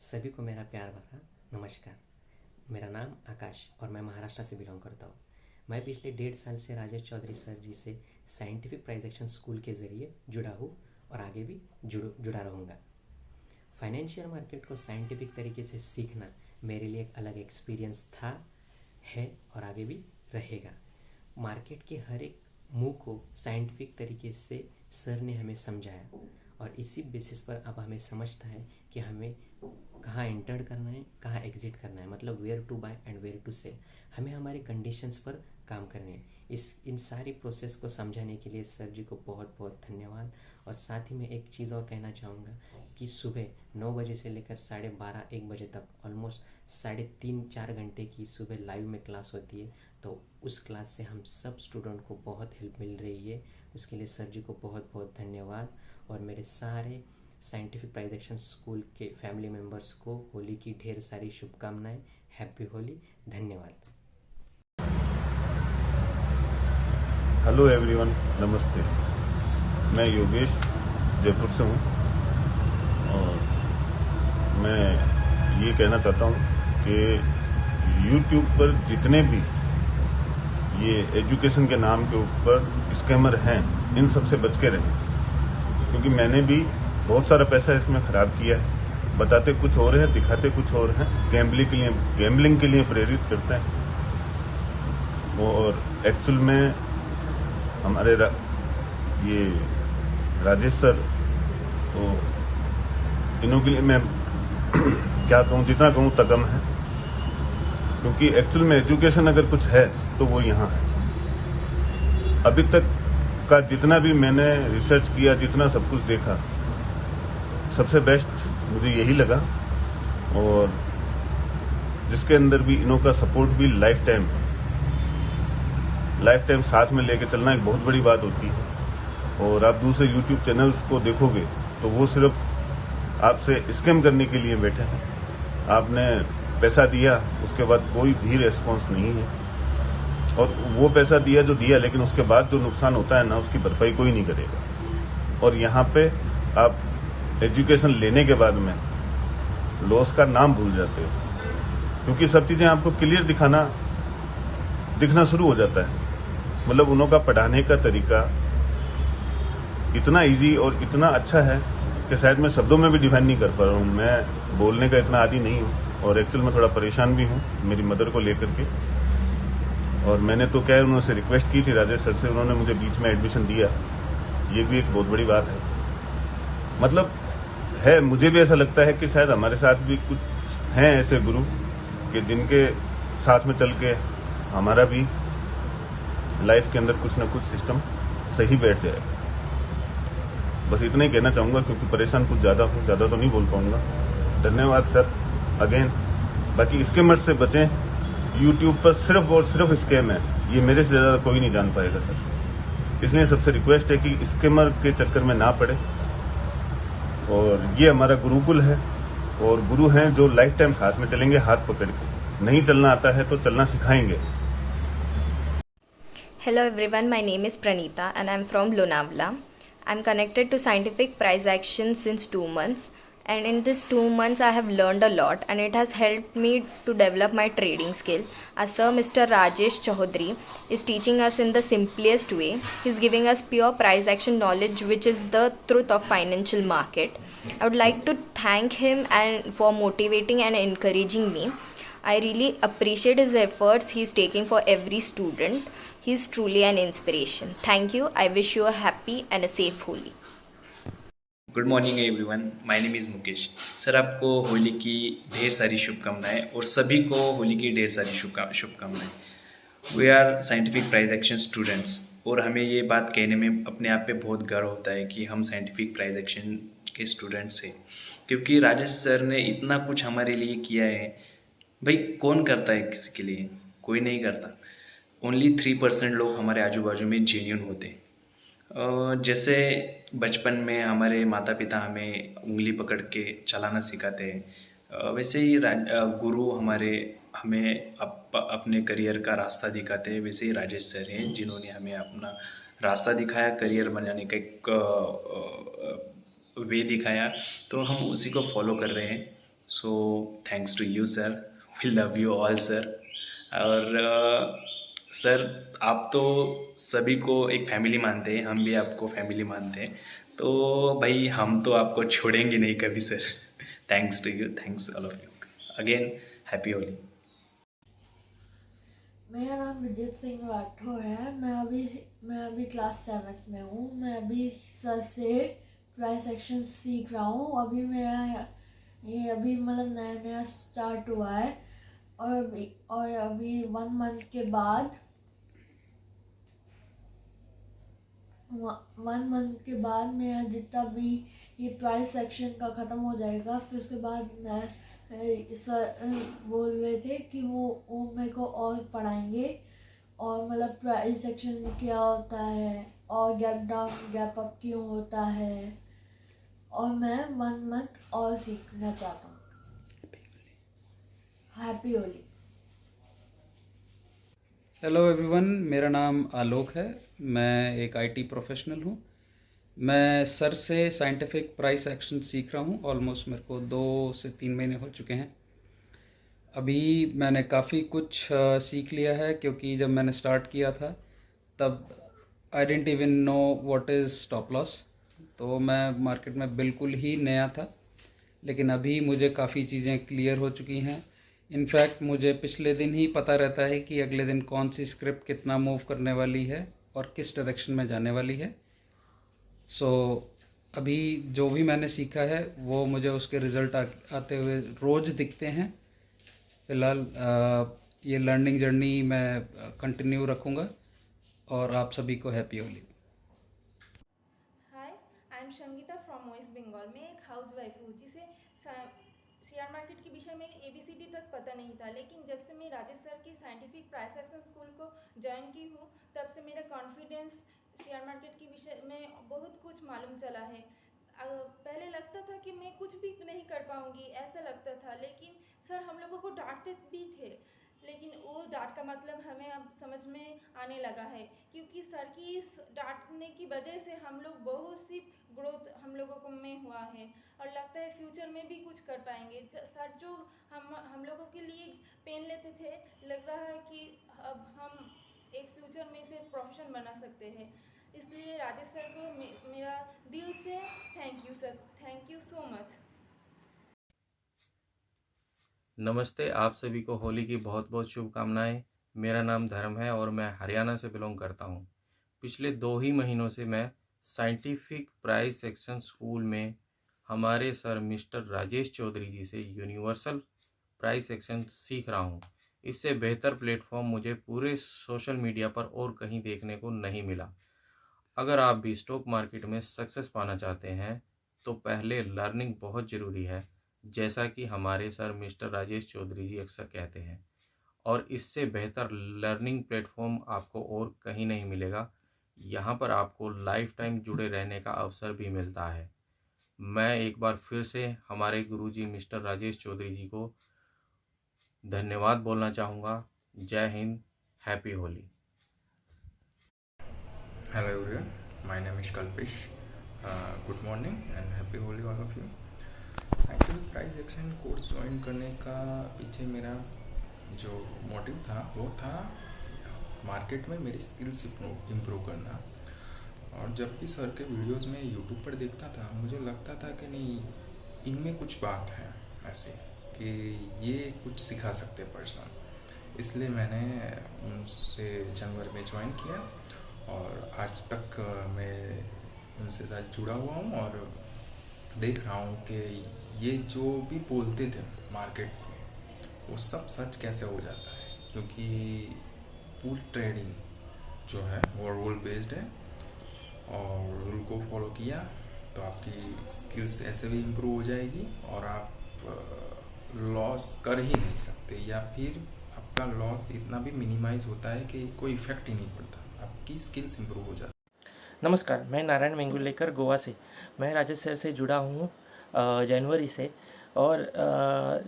सभी को मेरा प्यार भरा नमस्कार। मेरा नाम आकाश और मैं महाराष्ट्र से बिलोंग करता हूँ। मैं पिछले 1.5 साल से राजेश चौधरी सर जी से साइंटिफिक प्राइजेक्शन स्कूल के ज़रिए जुड़ा हूँ और आगे भी जुड़ा रहूँगा। फाइनेंशियल मार्केट को साइंटिफिक तरीके से सीखना मेरे लिए एक अलग एक्सपीरियंस था, है और आगे भी रहेगा। मार्केट के हर एक मूव को साइंटिफिक तरीके से सर ने हमें समझाया और इसी बेसिस पर अब हमें समझता है कि हमें कहाँ एंटर करना है, कहाँ एग्जिट करना है, मतलब where to buy and where to sell. हमें हमारे कंडीशंस पर काम करने हैं। इन सारी प्रोसेस को समझाने के लिए सर जी को बहुत बहुत धन्यवाद। और साथ ही मैं एक चीज़ और कहना चाहूँगा कि सुबह 9 बजे से लेकर 12:30-1 बजे तक ऑलमोस्ट 3.5-4 घंटे की सुबह लाइव में क्लास होती है। तो उस क्लास से हम सब स्टूडेंट को बहुत हेल्प मिल रही है। उसके लिए सर जी को बहुत बहुत धन्यवाद। और मेरे सारे साइंटिफिक प्राइजेक्शन स्कूल के फैमिली मेम्बर्स को होली की ढेर सारी शुभकामनाएं। हैप्पी होली। धन्यवाद। हेलो एवरीवन, नमस्ते। मैं योगेश जयपुर से हूँ और मैं ये कहना चाहता हूँ कि यूट्यूब पर जितने भी ये एजुकेशन के नाम के ऊपर स्कैमर हैं, इन सब से बच के रहें, क्योंकि मैंने भी बहुत सारा पैसा इसमें ख़राब किया है। बताते कुछ और हैं, दिखाते कुछ और हैं, गैम्बलिंग के लिए प्रेरित करते हैं। और एक्चुअल में हमारे ये राजेश सर, तो इन्हों के लिए मैं क्या कहूँ, जितना कहूँ उतना कम है, क्योंकि एक्चुअल में एजुकेशन अगर कुछ है तो वो यहाँ है। अभी तक का जितना भी मैंने रिसर्च किया, जितना सब कुछ देखा, सबसे बेस्ट मुझे यही लगा। और जिसके अंदर भी इन्हों का सपोर्ट भी लाइफ टाइम साथ में लेके चलना एक बहुत बड़ी बात होती है। और आप दूसरे यूट्यूब चैनल्स को देखोगे तो वो सिर्फ आपसे स्कैम करने के लिए बैठे हैं। आपने पैसा दिया, उसके बाद कोई भी रेस्पॉन्स नहीं है। और वो पैसा दिया जो दिया, लेकिन उसके बाद जो नुकसान होता है ना, उसकी भरपाई कोई नहीं करेगा। और यहाँ पे आप एजुकेशन लेने के बाद में लॉस का नाम भूल जाते हो, क्योंकि सब चीजें आपको क्लियर दिखना शुरू हो जाता है। मतलब उन्हों का पढ़ाने का तरीका इतना इजी और इतना अच्छा है कि शायद मैं शब्दों में भी डिफाइन नहीं कर पा रहा हूँ। मैं बोलने का इतना आदी नहीं हूँ और एक्चुअल में थोड़ा परेशान भी हूँ मेरी मदर को लेकर के। और मैंने तो क्या है, उन्होंने रिक्वेस्ट की थी राजेश सर से, उन्होंने मुझे बीच में एडमिशन दिया। ये भी एक बहुत बड़ी बात है। मतलब है, मुझे भी ऐसा लगता है कि शायद हमारे साथ भी कुछ हैं ऐसे गुरु कि जिनके साथ में चल के हमारा भी लाइफ के अंदर कुछ ना कुछ सिस्टम सही बैठ जाएगा। बस इतना ही कहना चाहूंगा, क्योंकि परेशान कुछ ज्यादा हूँ, ज्यादा तो नहीं बोल पाऊंगा। धन्यवाद सर अगेन। बाकी स्कैमर से बचें। यूट्यूब पर सिर्फ और सिर्फ स्कैम है, ये मेरे से ज्यादा कोई नहीं जान पाएगा सर। इसलिए सबसे रिक्वेस्ट है कि स्कैमर के चक्कर में ना पड़े। और ये हमारा गुरुकुल है और गुरु हैं जो लाइफ टाइम साथ में चलेंगे हाथ पकड़ के। नहीं चलना आता है तो चलना सिखाएंगे। Hello everyone, my name is Pranita and I'm from Lonavala. I'm connected to Scientific Price Action since 2 months, and in this 2 months I have learned a lot and it has helped me to develop my trading skill. As Sir Mr. Rajesh Chaudhary is teaching us in the simplest way. He's giving us pure price action knowledge, which is the truth of financial market. I would like to thank him and for motivating and encouraging me. I really appreciate his efforts he's taking for every student. He's truly an inspiration. Thank you. I wish you a happy and a safe Holi. Good morning everyone, my name is Mukesh. Sir, आपको होली की ढेर सारी शुभकामनाएं और सभी को होली की ढेर सारी शुभकामनाएं। We are scientific prize action students और हमें ये बात कहने में अपने आप पे बहुत गर्व होता है कि हम साइंटिफिक प्राइज एक्शन के स्टूडेंट्स हैं, क्योंकि राजेश सर ने इतना कुछ हमारे लिए किया है। भाई, कौन करता है किसी के लिए? कोई नहीं करता। ओनली 3% लोग हमारे आजू बाजू में जेन्युइन होते हैं। जैसे बचपन में हमारे माता पिता हमें उंगली पकड़ के चलाना सिखाते हैं, वैसे ही गुरु हमें अपने करियर का रास्ता दिखाते हैं। वैसे ही राजेश सर हैं जिन्होंने हमें अपना रास्ता दिखाया, करियर बनाने का एक वे दिखाया, तो हम उसी को फॉलो कर रहे हैं। So thanks to you sir, we love you all sir. और सर आप तो सभी को एक फैमिली मानते हैं, हम भी आपको फैमिली मानते हैं, तो भाई हम तो आपको छोड़ेंगे नहीं कभी sir. Thanks to you, thanks all of you again, happy Holi. मेरा नाम विद्युत सिंह राठौर है। मैं अभी क्लास 7th में हूँ। मैं अभी सर से प्राइस एक्शन सीख रहा हूँ। अभी मेरा ये अभी मतलब नया नया स्टार्ट हुआ है, और अभी 1 मंथ के बाद 1 मंथ के बाद मेरा जितना भी ये प्राइस सेक्शन का ख़त्म हो जाएगा। फिर उसके बाद मैं सर बोल रहे थे कि वो मेरे को और पढ़ाएंगे, और मतलब प्राइस सेक्शन में क्या होता है और गैप डाउन गैप अप क्यों होता है, और मैं 1 मंथ और सीखना चाहता हूँ। हैप्पी होली। हेलो एवरीवन, मेरा नाम आलोक है। मैं एक आईटी प्रोफेशनल हूँ। मैं सर से साइंटिफिक प्राइस एक्शन सीख रहा हूँ। ऑलमोस्ट मेरे को 2 से 3 महीने हो चुके हैं। अभी मैंने काफ़ी कुछ सीख लिया है, क्योंकि जब मैंने स्टार्ट किया था तब I didn't even know what is stop loss. तो मैं मार्केट में बिल्कुल ही नया था, लेकिन अभी मुझे काफ़ी चीज़ें क्लियर हो चुकी हैं। इनफैक्ट मुझे पिछले दिन ही पता रहता है कि अगले दिन कौन सी स्क्रिप्ट कितना मूव करने वाली है और किस डायरेक्शन में जाने वाली है। सो अभी जो भी मैंने सीखा है वो मुझे उसके रिज़ल्ट आते हुए रोज़ दिखते हैं। फ़िलहाल ये लर्निंग जर्नी मैं कंटिन्यू रखूँगा, और आप सभी को happy Holi. Hi, I am Sangeeta from West Bengal. मैं एक हाउस वाइफ हूँ जिसे शेयर मार्केट के विषय में ABCD तक पता नहीं था, लेकिन जब से मैं राजेश सर की साइंटिफिक प्राइस एक्शन स्कूल को ज्वाइन की हूँ तब से मेरा कॉन्फिडेंस शेयर मार्केट के विषय में बहुत कुछ मालूम चला है। पहले लगता था कि मैं कुछ भी नहीं कर पाऊँगी, ऐसा लगता था, लेकिन सर हम लोगों को डांटते भी थे, लेकिन वो डांट का मतलब हमें अब समझ में आने लगा है, क्योंकि सर की इस डांटने की वजह से हम लोग बहुत सी ग्रोथ हम लोगों को में हुआ है, और लगता है फ्यूचर में भी कुछ कर पाएंगे। सर जो हम लोगों के लिए पेन लेते थे, लग रहा है कि अब हम एक फ्यूचर में इसे प्रोफेशन बना सकते हैं। इसलिए राजेश सर को मेरा दिल से thank you sir, thank you so much. नमस्ते, आप सभी को होली की बहुत बहुत शुभकामनाएं। मेरा नाम धर्म है और मैं हरियाणा से बिलोंग करता हूं। पिछले 2 ही महीनों से मैं साइंटिफिक प्राइस एक्शन स्कूल में हमारे सर मिस्टर राजेश चौधरी जी से यूनिवर्सल प्राइस एक्शन सीख रहा हूं। इससे बेहतर प्लेटफॉर्म मुझे पूरे सोशल मीडिया पर और कहीं देखने को नहीं मिला। अगर आप भी स्टॉक मार्केट में सक्सेस पाना चाहते हैं तो पहले लर्निंग बहुत ज़रूरी है, जैसा कि हमारे सर मिस्टर राजेश चौधरी जी अक्सर कहते हैं, और इससे बेहतर लर्निंग प्लेटफॉर्म आपको और कहीं नहीं मिलेगा। यहाँ पर आपको लाइफ टाइम जुड़े रहने का अवसर भी मिलता है। मैं एक बार फिर से हमारे गुरुजी मिस्टर राजेश चौधरी जी को धन्यवाद बोलना चाहूँगा। जय Hind, happy Holi. Hello everyone, my name is Kalpesh. Good morning and happy Holi all of you. Scientific price action course join करने का पीछे मेरा जो मोटिव था वो था मार्केट में मेरी स्किल्स इम्प्रूव करना। और जब भी सर के वीडियोस में यूट्यूब पर देखता था, मुझे लगता था कि नहीं, इनमें कुछ बात है ऐसे कि ये कुछ सिखा सकते पर्सन। इसलिए मैंने उनसे जनवरी में ज्वाइन किया और आज तक मैं उनसे साथ जुड़ा हुआ हूँ और देख रहा हूँ कि ये जो भी बोलते थे मार्केट में वो सब सच कैसे हो जाता है, क्योंकि पूल ट्रेडिंग जो है वो रूल बेस्ड है और रूल को फॉलो किया तो आपकी स्किल्स ऐसे भी इम्प्रूव हो जाएगी और आप लॉस कर ही नहीं सकते, या फिर आपका लॉस इतना भी मिनिमाइज होता है कि कोई इफेक्ट ही नहीं पड़ता, आपकी स्किल्स इम्प्रूव हो जाती है। नमस्कार, मैं नारायण वेंगुलेकर गोवा से। मैं राजेश सर से जुड़ा हूँ जनवरी से, और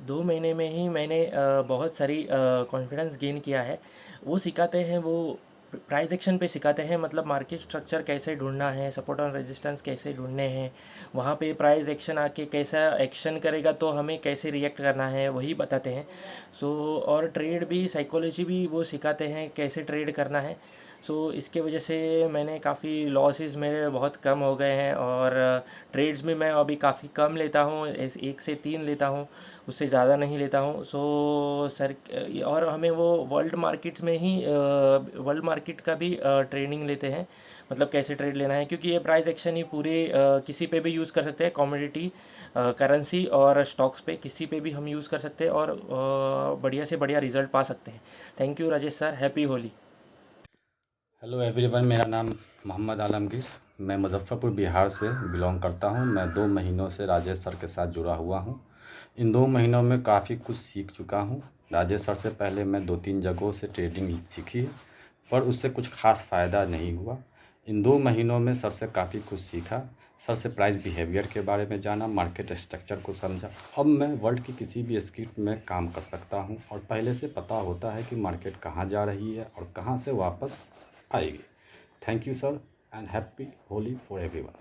2 महीने में ही मैंने बहुत सारी कॉन्फिडेंस गेन किया है। वो सिखाते हैं वो प्राइस एक्शन पे सिखाते हैं, मतलब मार्केट स्ट्रक्चर कैसे ढूंढना है, सपोर्ट और रेजिस्टेंस कैसे ढूंढने हैं, वहाँ पे प्राइस एक्शन आके कैसा एक्शन करेगा तो हमें कैसे रिएक्ट करना है वही बताते हैं। और ट्रेड भी, साइकोलॉजी भी वो सिखाते हैं कैसे ट्रेड करना है। इसके वजह से मैंने काफ़ी लॉसेस मेरे बहुत कम हो गए हैं, और ट्रेड्स में मैं अभी काफ़ी कम लेता हूँ, 1 से 3 लेता हूँ, उससे ज़्यादा नहीं लेता हूँ। सर, और हमें वो वर्ल्ड मार्केट्स में ही वर्ल्ड मार्केट का भी ट्रेनिंग लेते हैं, मतलब कैसे ट्रेड लेना है, क्योंकि ये प्राइस एक्शन ही पूरे किसी पे भी यूज़ कर सकते हैं, कमोडिटी, करेंसी और स्टॉक्स पे किसी पे भी हम यूज़ कर सकते हैं, और बढ़िया से बढ़िया रिजल्ट पा सकते हैं। Thank you Rajesh sir, happy Holi. Hello everyone, मेरा नाम मोहम्मद आलमगीर, मैं मुजफ्फरपुर बिहार से बिलोंग करता हूं। मैं 2 महीनों से राजेश सर के साथ जुड़ा हुआ हूं। इन 2 महीनों में काफ़ी कुछ सीख चुका हूं। राजेश सर से पहले मैं 2-3 जगहों से ट्रेडिंग सीखी है, पर उससे कुछ खास फ़ायदा नहीं हुआ। इन 2 महीनों में सर से काफ़ी कुछ सीखा। सर से प्राइस बिहेवियर के बारे में जाना, मार्केट स्ट्रक्चर को समझा। अब मैं वर्ल्ड की किसी भी स्क्रिप्ट में काम कर सकता हूं, और पहले से पता होता है कि मार्केट कहाँ जा रही है और कहाँ से वापस आएगी। Thank you sir, and happy Holi for everyone.